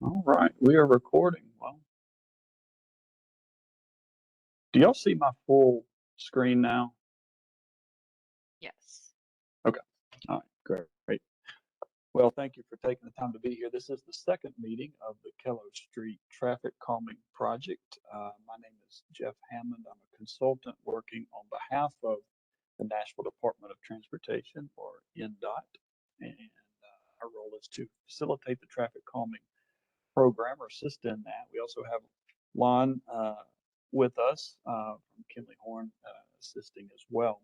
All right, we are recording. Well, do y'all see my full screen now? Yes. Okay. All right, great. Well, thank you for taking the time to be here. This is the second meeting of the Kellow Street Traffic Calming Project. My name is Jeff Hammond. I'm a consultant working on behalf of the Nashville Department of Transportation, or NDOT, and our role is to facilitate the traffic calming program or assist in that. We also have Lon with us from Kinley Horn assisting as well.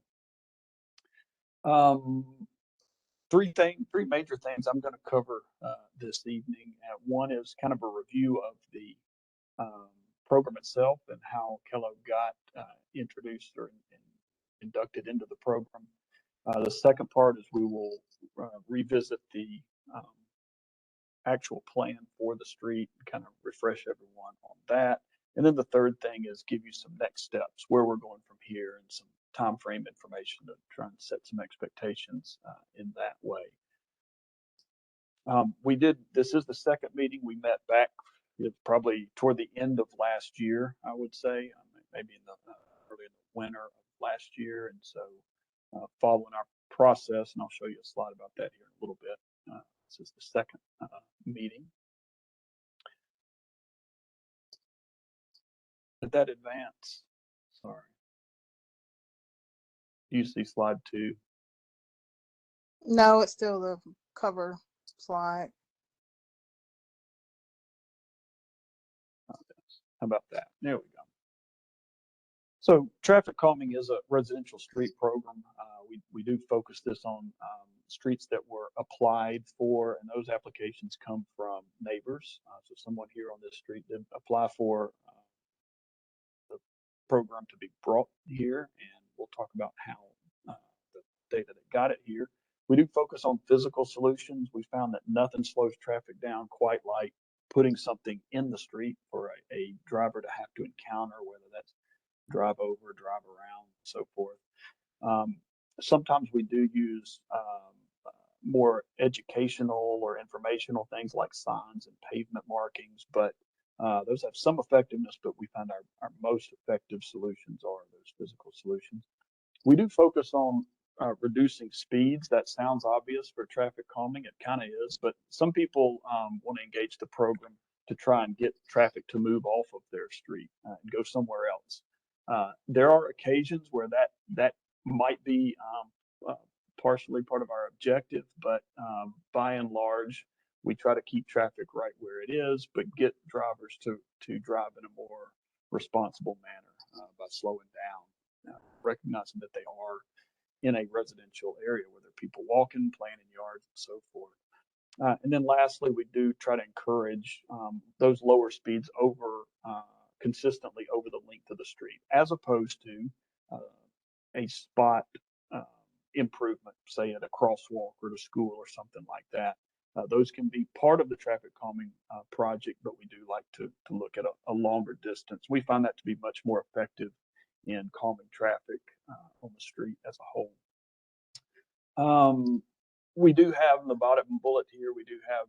Three major things I'm going to cover this evening. One is kind of a review of the program itself and how Kellow got introduced or inducted into the program. The second part is we will revisit the actual plan for the street and kind of refresh everyone on that. And then the third thing is give you some next steps, where we're going from here, and some time frame information to try and set some expectations in that way. This is the second meeting. We met back probably toward the end of last year, I would say, maybe in the early in the winter of last year. And so following our process, and I'll show you a slide about that here in a little bit. This is the second meeting. Did that advance? Sorry. Do you see slide 2? No, it's still the cover slide. How about that? There we go. So traffic calming is a residential street program. We do focus this on streets that were applied for, and those applications come from neighbors. So someone here on this street did apply for the program to be brought here, and we'll talk about how the data that got it here. We do focus on physical solutions. We found that nothing slows traffic down quite like putting something in the street for a driver to have to encounter, whether that's drive over, drive around, and so forth. Sometimes we do use more educational or informational things like signs and pavement markings, but those have some effectiveness, but we find our most effective solutions are those physical solutions. We do focus on reducing speeds. That sounds obvious for traffic calming. It kind of is, but some people want to engage the program to try and get traffic to move off of their street and go somewhere else. There are occasions where that might be partially part of our objective, but by and large, we try to keep traffic right where it is, but get drivers to drive in a more responsible manner by slowing down, recognizing that they are in a residential area where there are people walking, playing in yards, and so forth. And then lastly, we do try to encourage those lower speeds consistently over the length of the street, as opposed to a spot improvement, say at a crosswalk or to school or something like that. Those can be part of the traffic calming project, but we do like to look at a longer distance. We find that to be much more effective in calming traffic on the street as a whole. We do have in the bottom bullet here, we do have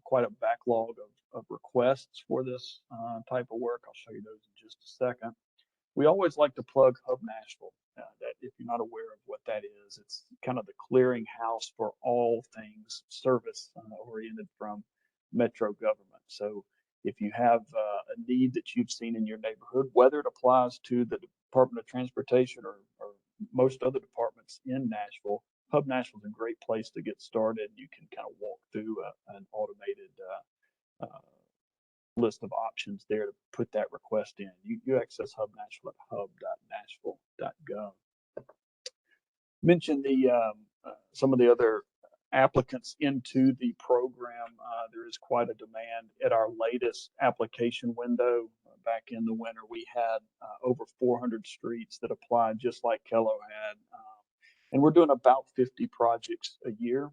quite a backlog of requests for this type of work. I'll show you those in just a second. We always like to plug Hub Nashville. That if you're not aware of what that is, it's kind of the clearinghouse for all things service oriented from metro government. So if you have a need that you've seen in your neighborhood, whether it applies to the Department of Transportation or most other departments in Nashville, Hub Nashville is a great place to get started. You can kind of walk through an automated list of options there to put that request in. You access Hub Nashville at hub.nashville.gov. Mention some of the other applicants into the program. There is quite a demand. At our latest application window back in the winter, we had over 400 streets that applied, just like Kellow had. And we're doing about 50 projects a year.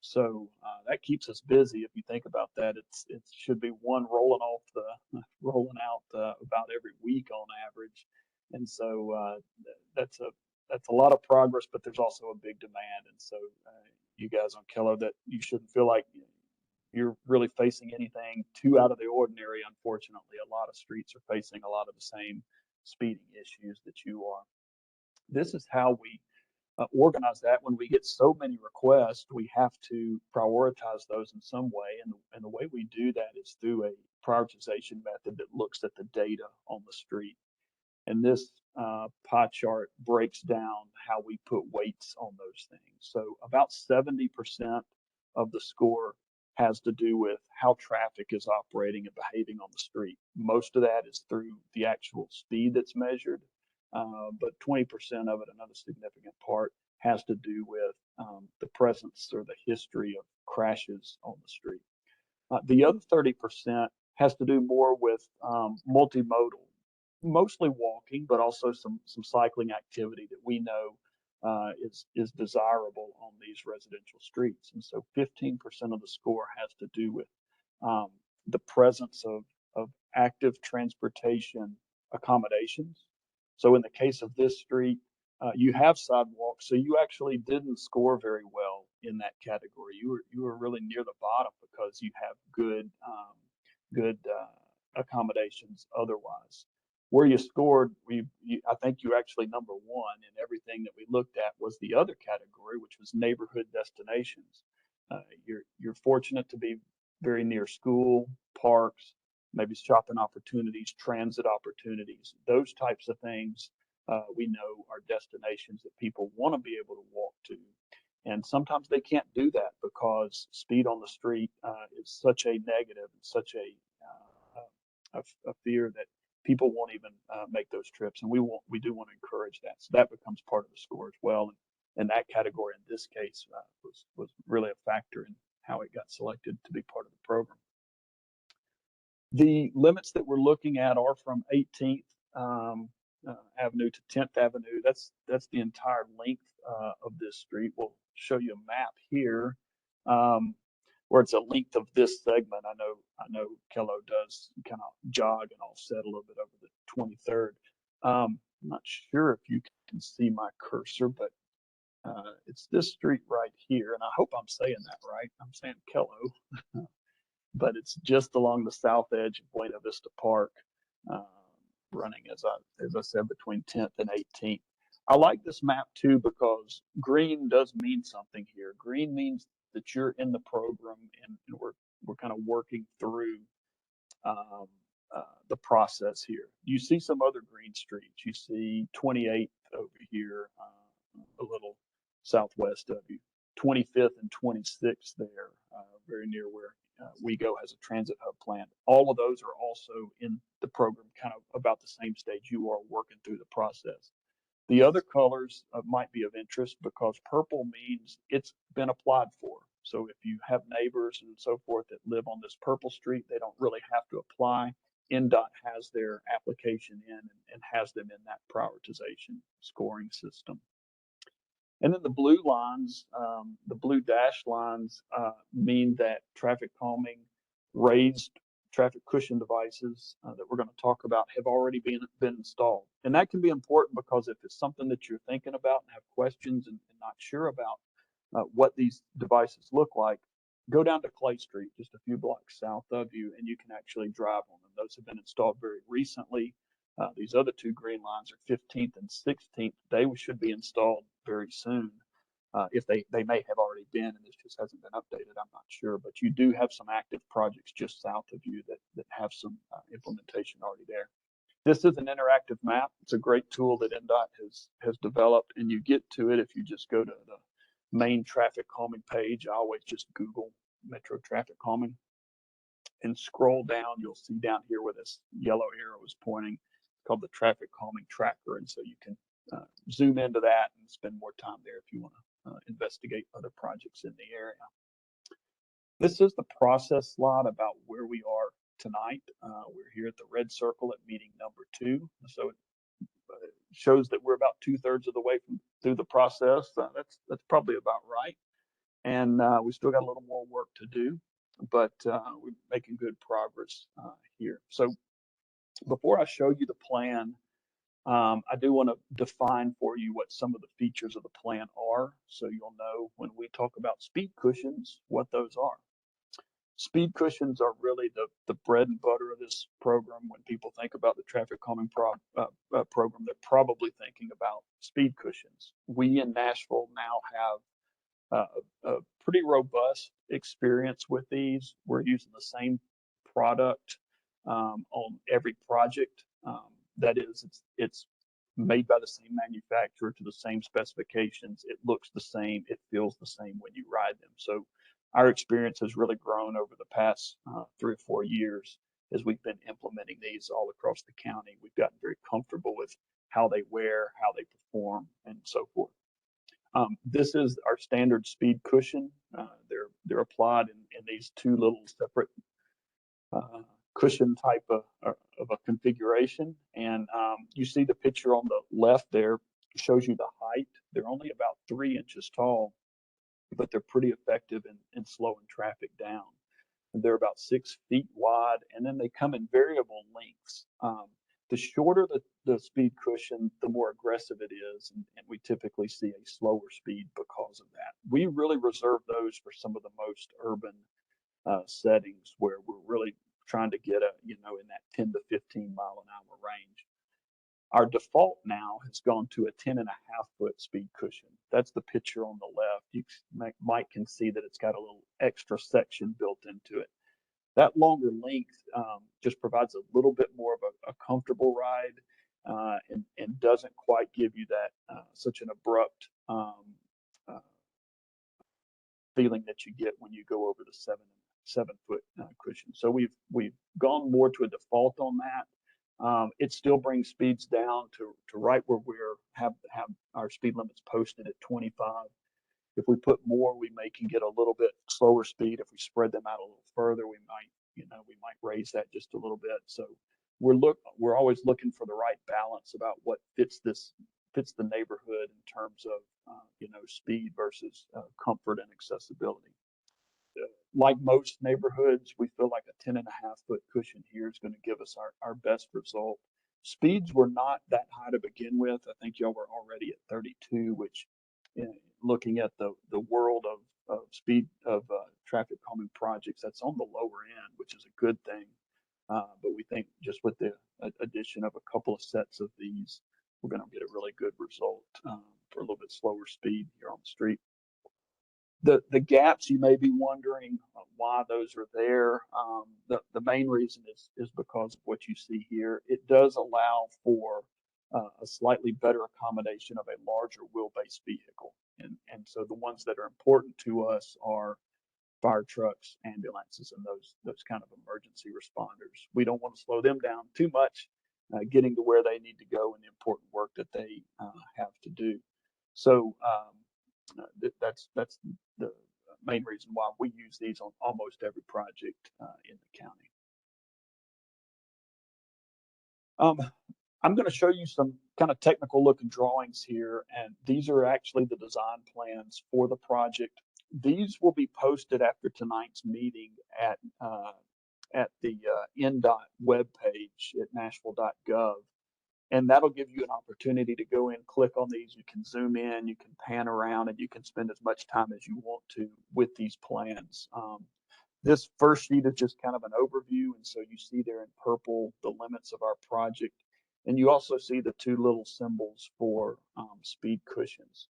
So that keeps us busy. If you think about that, it should be one rolling out about every week on average. And so that's a lot of progress, but there's also a big demand. And so you guys on Kellow, that you shouldn't feel like you're really facing anything too out of the ordinary, unfortunately, a lot of streets are facing a lot of the same speeding issues that you are. This is how we organize that. When we get so many requests, we have to prioritize those in some way. And the way we do that is through a prioritization method that looks at the data on the street. And this pie chart breaks down how we put weights on those things. So about 70% of the score has to do with how traffic is operating and behaving on the street. Most of that is through the actual speed that's measured, but 20% of it, another significant part, has to do with the presence or the history of crashes on the street. The other 30% has to do more with multimodal, mostly walking, but also some cycling activity that we know is desirable on these residential streets. And so 15% of the score has to do with the presence of active transportation accommodations. So in the case of this street, you have sidewalks, so you actually didn't score very well in that category. You were really near the bottom because you have good accommodations otherwise. Where you scored, I think you're actually number one, and everything that we looked at was the other category, which was neighborhood destinations. You're fortunate to be very near school, parks, maybe shopping opportunities, transit opportunities, those types of things. We know are destinations that people want to be able to walk to. And sometimes they can't do that because speed on the street is such a negative and such a fear that people won't even make those trips. And we do want to encourage that. So that becomes part of the score as well. And that category in this case was really a factor in how it got selected to be part of the program. The limits that we're looking at are from 18th Avenue to 10th Avenue. That's the entire length of this street. We'll show you a map here where it's a length of this segment. I know Kellow does kind of jog and offset a little bit over the 23rd. I'm not sure if you can see my cursor, but it's this street right here, and I hope I'm saying that right. I'm saying Kellow, but it's just along the south edge of Buena Vista Park, running as I said between 10th and 18th. I like this map too because green does mean something here. Green means that you're in the program, and we're kind of working through the process here. You see some other green streets. You see 28th over here, a little southwest of you. 25th and 26th there, very near where WeGo has a transit hub plant. All of those are also in the program, kind of about the same stage you are working through the process. The other colors might be of interest because purple means it's been applied for. So if you have neighbors and so forth that live on this purple street, they don't really have to apply. NDOT has their application in and has them in that prioritization scoring system. And then the blue lines, the blue dashed lines mean that traffic calming raised traffic cushion devices that we're going to talk about have already been installed. And that can be important because if it's something that you're thinking about and have questions and not sure about what these devices look like, go down to Clay Street, just a few blocks south of you, and you can actually drive on them. Those have been installed very recently. These other two green lines are 15th and 16th. They should be installed very soon. If they may have already been, and this just hasn't been updated, I'm not sure. But you do have some active projects just south of you that have some implementation already there. This is an interactive map. It's a great tool that NDOT has developed, and you get to it if you just go to the main traffic calming page. I always just Google Metro Traffic Calming and scroll down. You'll see down here where this yellow arrow is pointing. It's called the Traffic Calming Tracker, and so you can zoom into that and spend more time there if you want to investigate other projects in the area. This is the process slide about where we are tonight. We're here at the red circle at meeting number 2. So it shows that we're about 2/3 of the way through the process. That's probably about right. And we still got a little more work to do, but we're making good progress here. So before I show you the plan, I do want to define for you what some of the features of the plan are, so you'll know when we talk about speed cushions, what those are. Speed cushions are really the bread and butter of this program. When people think about the traffic calming program, they're probably thinking about speed cushions. We in Nashville now have a pretty robust experience with these. We're using the same product on every project. That is, it's made by the same manufacturer to the same specifications. It looks the same. It feels the same when you ride them. So our experience has really grown over the past 3 or 4 years as we've been implementing these all across the county. We've gotten very comfortable with how they wear, how they perform, and so forth. This is our standard speed cushion. They're applied in these two little separate cushion type of a configuration. And you see the picture on the left there shows you the height. They're only about 3 inches tall, but they're pretty effective in slowing traffic down. And they're about 6 feet wide, and then they come in variable lengths. The shorter the speed cushion, the more aggressive it is, and we typically see a slower speed because of that. We really reserve those for some of the most urban settings where we're really trying to get in that 10 to 15 mile an hour range. Our default now has gone to a 10.5-foot speed cushion. That's the picture on the left. You might can see that it's got a little extra section built into it. That longer length just provides a little bit more of a comfortable ride and doesn't quite give you that such an abrupt feeling that you get when you go over the 7-foot cushion. So we've gone more to a default on that. It still brings speeds down to right where we're have our speed limits posted at 25. If we put more, we can get a little bit slower speed. If we spread them out a little further, we might raise that just a little bit. So we're always looking for the right balance about what fits the neighborhood in terms of speed versus comfort and accessibility. Like most neighborhoods, we feel like a 10.5-foot cushion here is going to give us our best result. Speeds were not that high to begin with. I think y'all were already at 32, which looking at the world of speed of traffic calming projects, that's on the lower end, which is a good thing. But we think just with the addition of a couple of sets of these, we're going to get a really good result for a little bit slower speed here on the street. The gaps, you may be wondering why those are there. The main reason is because of what you see here. It does allow for a slightly better accommodation of a larger wheelbase vehicle. And so the ones that are important to us are fire trucks, ambulances, and those kind of emergency responders. We don't want to slow them down too much, getting to where they need to go and the important work that they have to do. So that's the main reason why we use these on almost every project in the county. I'm going to show you some kind of technical looking drawings here, and these are actually the design plans for the project. These will be posted after tonight's meeting at the NDOT webpage at Nashville.gov. And that'll give you an opportunity to go in, click on these. You can zoom in, you can pan around, and you can spend as much time as you want to with these plans. This first sheet is just kind of an overview. And so you see there in purple the limits of our project. And you also see the two little symbols for speed cushions.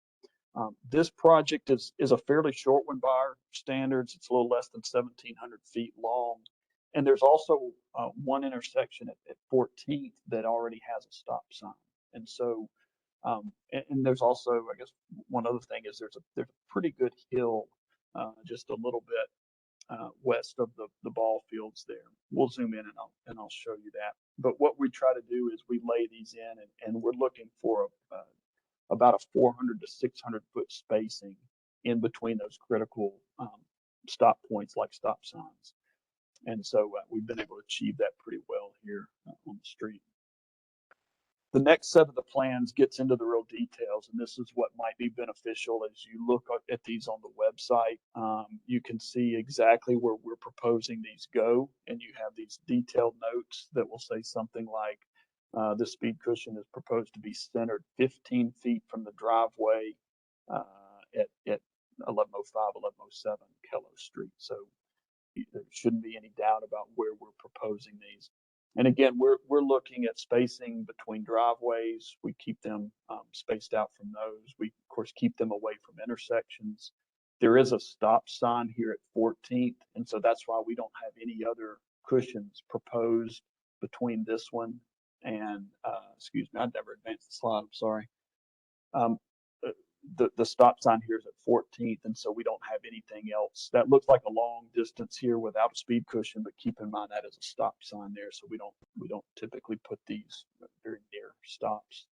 This project is a fairly short one by our standards. It's a little less than 1,700 feet long. And there's also one intersection at 14th that already has a stop sign. And so, and there's also, I guess, one other thing is there's a pretty good hill just a little bit west of the ball fields there. We'll zoom in and I'll show you that. But what we try to do is we lay these in and we're looking for about a 400 to 600 foot spacing in between those critical stop points like stop signs. And so we've been able to achieve that pretty well here on the street. The next set of the plans gets into the real details, and this is what might be beneficial as you look at these on the website. You can see exactly where we're proposing these go, and you have these detailed notes that will say something like, the speed cushion is proposed to be centered 15 feet from the driveway at 1105, 1107 Kellow Street. So there shouldn't be any doubt about where we're proposing these. And again, we're looking at spacing between driveways. We keep them spaced out from those. We of course keep them away from intersections. There is a stop sign here at 14th, and so that's why we don't have any other cushions proposed between this one and excuse me, I'd never advanced the slide. I'm sorry. Um, the stop sign here is at 14th, and so we don't have anything else. That looks like a long distance here without a speed cushion, but keep in mind that is a stop sign there, so we don't typically put these very near stops.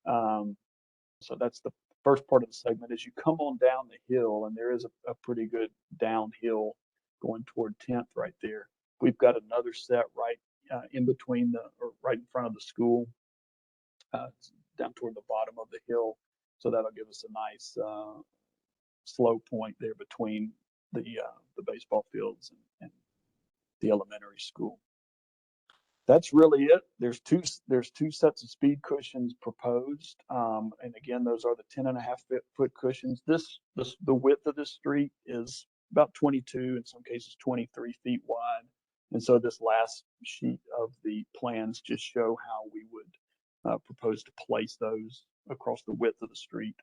So that's the first part of the segment. As you come on down the hill, and there is a pretty good downhill going toward 10th right there. We've got another set right in between or right in front of the school, down toward the bottom of the hill. So that'll give us a nice slow point there between the baseball fields and the elementary school. That's really it. There's two sets of speed cushions proposed, and again, those are the 10.5-foot cushions. The width of this street is about 22, in some cases 23 feet wide, and so this last sheet of the plans just show how we would propose to place those across the width of the street.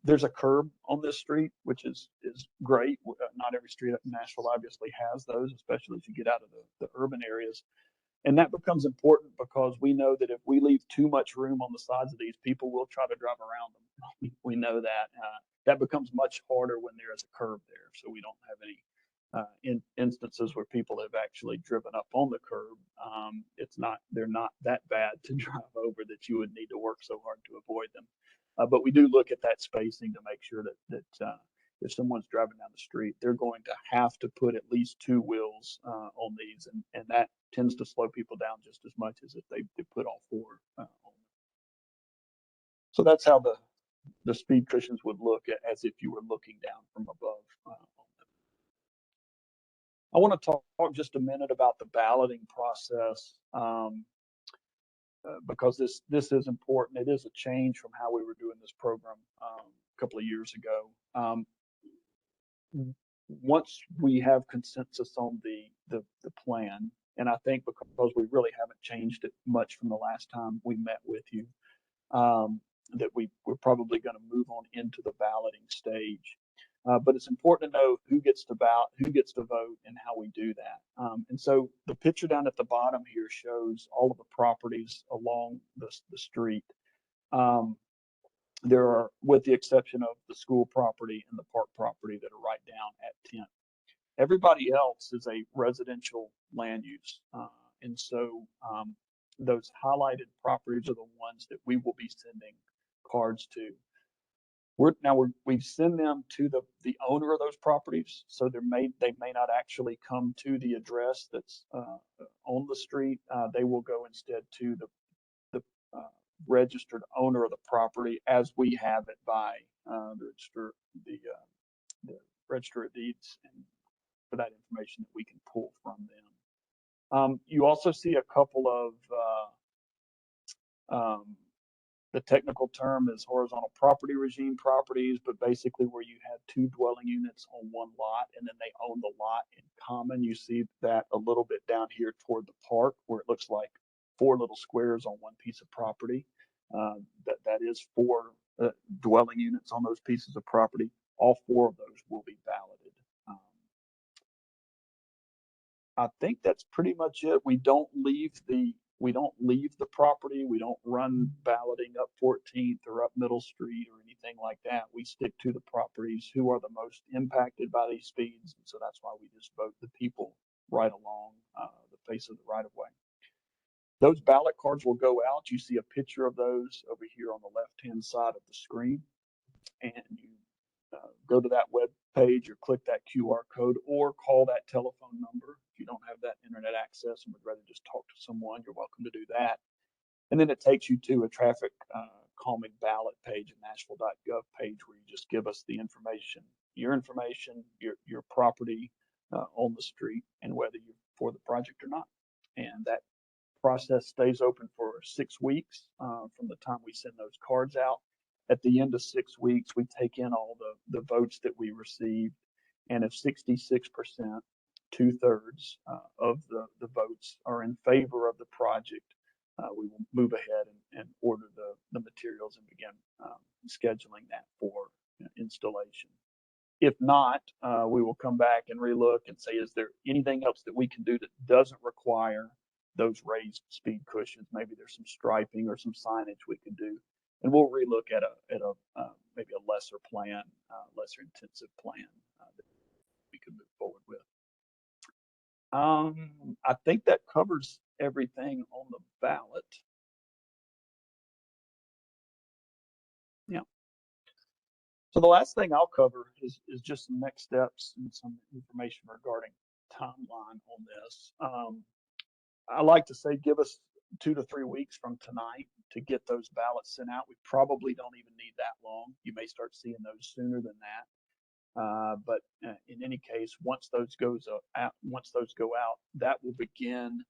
There's a curb on this street, which is great. Not every street in Nashville obviously has those, especially as you get out of the urban areas. And that becomes important because we know that if we leave too much room on the sides of these, people will try to drive around them. We know that. That becomes much harder when there is a curb there. So we don't have any instances where people have actually driven up on the curb. They're not that bad to drive over that you would need to work so hard to avoid them. But we do look at that spacing to make sure that if someone's driving down the street, they're going to have to put at least two wheels on these, and that tends to slow people down just as much as if they put all four on. So that's how the speed cushions would look as if you were looking down from above. I want to talk just a minute about the balloting process. Because this is important. It is a change from how we were doing this program a couple of years ago. Once we have consensus on the plan, and I think because we really haven't changed it much from the last time we met with you, that we're probably going to move on into the balloting stage. But it's important to know who gets to vote, and how we do that. And so the picture down at the bottom here shows all of the properties along the street. There are, with the exception of the school property and the park property, that are right down at 10th. Everybody else is a residential land use. And so those highlighted properties are the ones that we will be sending cards to. We send them to the owner of those properties, so they may not actually come to the address that's on the street. They will go instead to the registered owner of the property, as we have it by the register of deeds, and for that information that we can pull from them. You also see a couple of the technical term is horizontal property regime properties, but basically where you have two dwelling units on one lot and then they own the lot in common. You see that a little bit down here toward the park, where it looks like four little squares on one piece of property. That is four dwelling units on those pieces of property. All four of those will be balloted. I think that's pretty much it. We don't leave the property. We don't run balloting up 14th or up Middle Street or anything like that. We stick to the properties who are the most impacted by these speeds. And so that's why we just vote the people right along the face of the right of way. Those ballot cards will go out. You see a picture of those over here on the left-hand side of the screen. And you go to that web page or click that QR code or call that telephone number. If you don't have that internet access and would rather just talk to someone, you're welcome to do that. And then it takes you to a traffic calming ballot page at Nashville.gov page, where you just give us the information, your property on the street, and whether you're for the project or not. And that process stays open for 6 weeks from the time we send those cards out. At the end of 6 weeks, we take in all the votes that we received, and if 66% 2/3 of the votes are in favor of the project, we will move ahead and order the materials and begin scheduling that for installation. If not, we will come back and relook and say, is there anything else that we can do that doesn't require those raised speed cushions? Maybe there's some striping or some signage we could do, and we'll relook at a maybe a lesser plan, lesser intensive plan that we could move forward with. I think that covers everything on the ballot. Yeah. So the last thing I'll cover is just some next steps and some information regarding timeline on this. I like to say give us 2 to 3 weeks from tonight to get those ballots sent out. We probably don't even need that long. You may start seeing those sooner than that. But in any case, once those go out, that will begin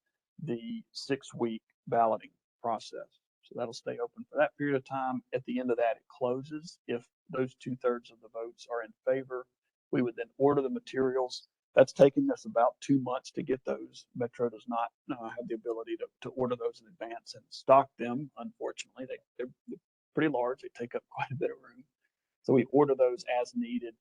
the 6-week balloting process. So that'll stay open for that period of time. At the end of that, it closes. If those 2/3 of the votes are in favor, we would then order the materials. That's taking us about 2 months to get those. Metro does not have the ability to order those in advance and stock them. Unfortunately, they're pretty large. They take up quite a bit of room. So we order those as needed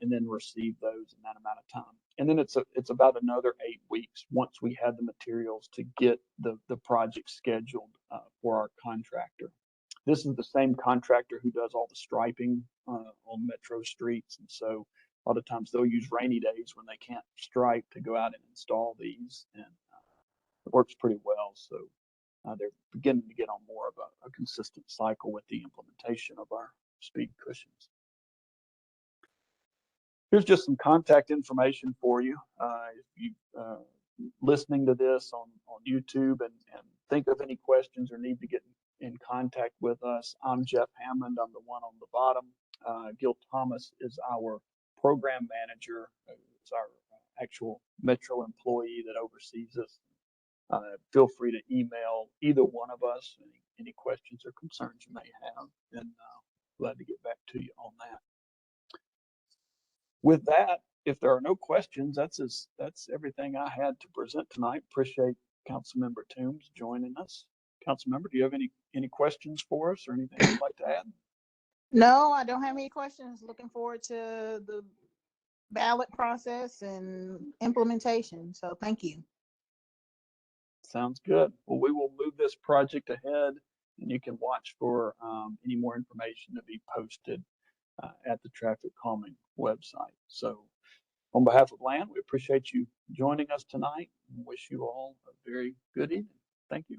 and then receive those in that amount of time. And then it's about another 8 weeks once we have the materials to get the project scheduled for our contractor. This is the same contractor who does all the striping on Metro streets. And so a lot of times they'll use rainy days when they can't stripe to go out and install these. And it works pretty well. So they're beginning to get on more of a consistent cycle with the implementation of our speed cushions. Here's just some contact information for you. If you listening to this on YouTube and think of any questions or need to get in contact with us, I'm Jeff Hammond. I'm the one on the bottom. Gil Thomas is our program manager. It's our actual Metro employee that oversees us. Feel free to email either one of us any questions or concerns you may have, and glad to get back to you on that. With that, if there are no questions, that's everything I had to present tonight. Appreciate Councilmember Toombs joining us. Councilmember, do you have any questions for us or anything you'd like to add? No, I don't have any questions. Looking forward to the ballot process and implementation. So thank you. Sounds good. Well, we will move this project ahead, and you can watch for any more information to be posted at the Traffic Calming website. So on behalf of Land, we appreciate you joining us tonight and wish you all a very good evening. Thank you.